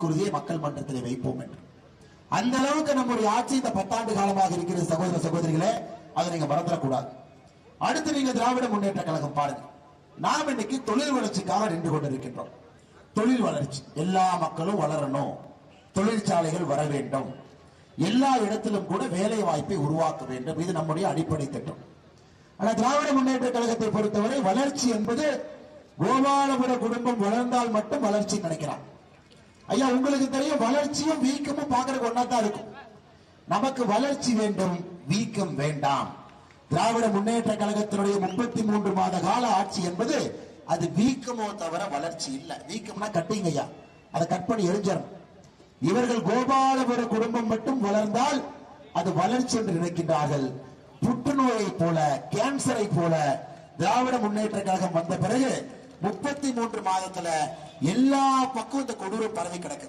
குருதியை மக்கள் மன்றத்தில் வைப்போம் என்று அந்த அளவுக்கு நம்முடைய ஆட்சி இந்த 10 ஆண்டு காலமாக இருக்கிற சகோதர சகோதரிகளே, அதை நீங்க மறந்துடக்கூடாது. அடுத்து நீங்க திராவிட முன்னேற்ற கழகம் பாருங்க, நாம் இன்னைக்கு தொழில் வளர்ச்சிக்காக நின்று கொண்டிருக்கின்றோம். தொழில் வளர்ச்சி, எல்லா மக்களும் வளரணும், தொழிற்சாலைகள் வர வேண்டும், எல்லா இடத்திலும் கூட வேலை வாய்ப்பை உருவாக்க வேண்டும், இது நம்முடைய அடிப்படை திட்டம். ஆனா திராவிட முன்னேற்ற கழகத்தை பொறுத்தவரை வளர்ச்சி என்பது கோபாலபுர குடும்பம் வளர்ந்தால் மட்டும் வளர்ச்சி நினைக்கிறான். ஐயா, உங்களுக்கு தெரியும், வளர்ச்சியும் வீக்கமும் பார்க்கறதுக்கு ஒன்னாதான் இருக்கும். நமக்கு வளர்ச்சி வேண்டும், வீக்கம் வேண்டாம். திராவிட முன்னேற்ற கழகத்தினுடைய 33 மாத கால ஆட்சி என்பது அது வீக்கமோ தவிர வளர்ச்சி இல்ல. வீக்கம்னா கட்டிங்க ஐயா, அதை கட் பண்ணி எரிஞ்சிடணும். இவர்கள் கோபாலபுர குடும்பம் மட்டும் வளர்ந்தால் அது வளர்ச்சி என்று நினைக்கின்றார்கள். புற்றுநோயை போல, கேன்சரை போல திராவிட முன்னேற்ற கழகம் வந்த பிறகு 33 மாதத்துல எல்லா பக்கம் இந்த கொடூரம் பரவி கிடக்கு.